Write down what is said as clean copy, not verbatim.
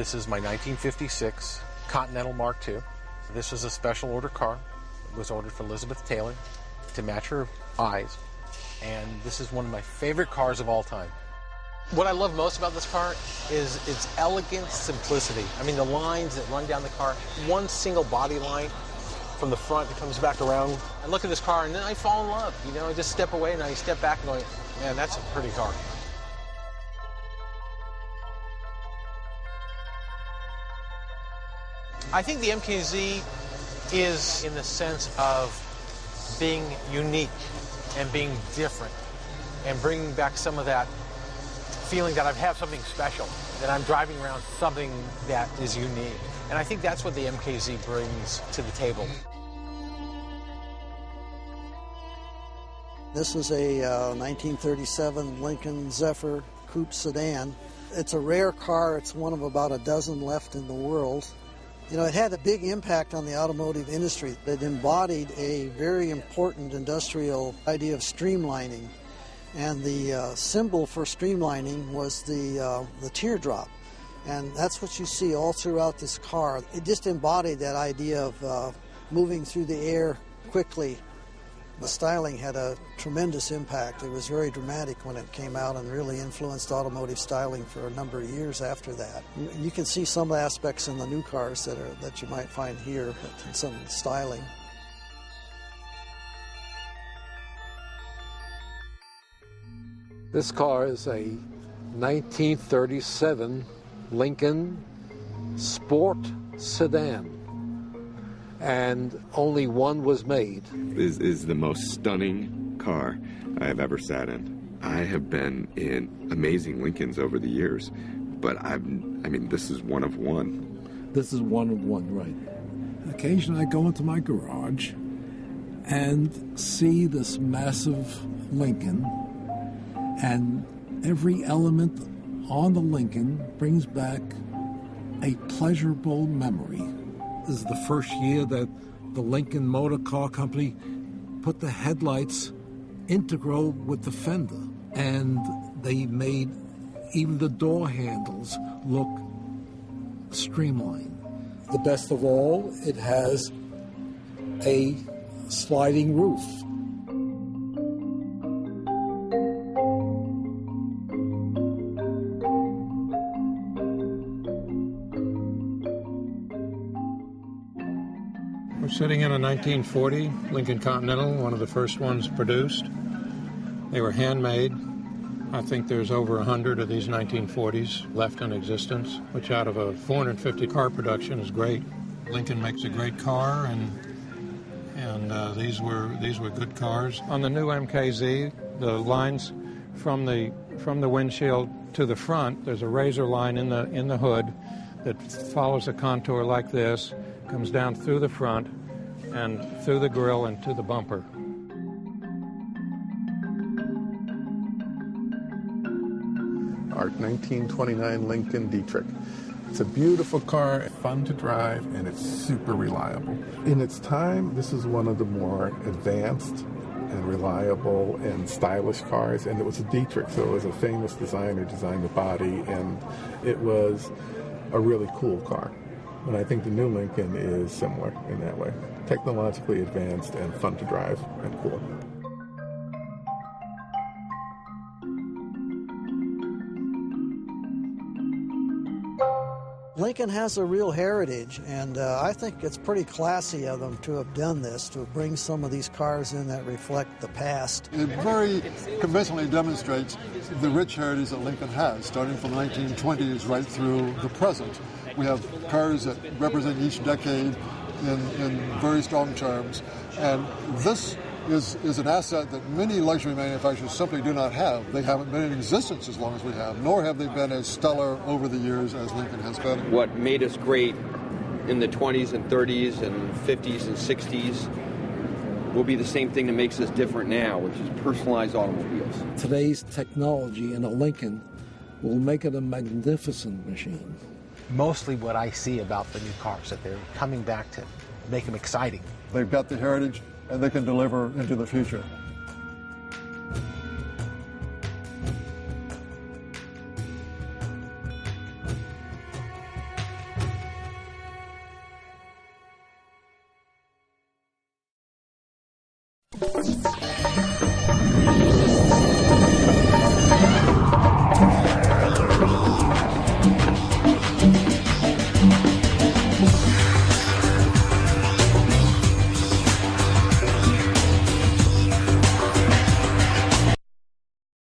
This is my 1956 Continental Mark II. This was a special order car. It was ordered for Elizabeth Taylor to match her eyes. And this is one of my favorite cars of all time. What I love most about this car is its elegant simplicity. I mean, the lines that run down the car, one single body line from the front that comes back around. I look at this car and then I fall in love. You know, I just step away and I step back and go, man, that's a pretty car. I think the MKZ is in the sense of being unique and being different and bringing back some of that feeling that I have something special, that I'm driving around something that is unique. And I think that's what the MKZ brings to the table. This is a 1937 Lincoln Zephyr coupe sedan. It's a rare car. It's one of about a dozen left in the world. You know, it had a big impact on the automotive industry. It embodied a very important industrial idea of streamlining. And the symbol for streamlining was the teardrop. And that's what you see all throughout this car. It just embodied that idea of moving through the air quickly. The styling had a tremendous impact. It was very dramatic when it came out and really influenced automotive styling for a number of years after that. You can see some aspects in the new cars that you might find here, but some styling. This car is a 1937 Lincoln Sport sedan, and only one was made. This is the most stunning car I have ever sat in. I have been in amazing Lincolns over the years, but I mean, this is one of one. This is one of one, right. Occasionally I go into my garage and see this massive Lincoln, and every element on the Lincoln brings back a pleasurable memory. This is the first year that the Lincoln Motor Car Company put the headlights integral with the fender, and they made even the door handles look streamlined. The best of all, it has a sliding roof. We're sitting in a 1940 Lincoln Continental, one of the first ones produced. They were handmade. I think there's over 100 of these 1940s left in existence, which out of a 450 car production is great. Lincoln makes a great car, and these were good cars. On the new MKZ, the lines from the windshield to the front, there's a razor line in the hood that follows a contour like this, comes down through the front and through the grille and to the bumper. Our 1929 Lincoln Dietrich. It's a beautiful car, fun to drive, and it's super reliable. In its time, this is one of the more advanced and reliable and stylish cars, and it was a Dietrich, so it was a famous designer designed the body, and it was a really cool car. And I think the new Lincoln is similar in that way. Technologically advanced and fun to drive and cool. Lincoln has a real heritage, and I think it's pretty classy of them to have done this, to bring some of these cars in that reflect the past. It very convincingly demonstrates the rich heritage that Lincoln has, starting from the 1920s right through the present. We have cars that represent each decade in very strong terms, and this is an asset that many luxury manufacturers simply do not have. They haven't been in existence as long as we have, nor have they been as stellar over the years as Lincoln has been. What made us great in the 20s and 30s and 50s and 60s will be the same thing that makes us different now, which is personalized automobiles. Today's technology in a Lincoln will make it a magnificent machine. Mostly what I see about the new cars, that they're coming back to make them exciting. They've got the heritage, and they can deliver into the future.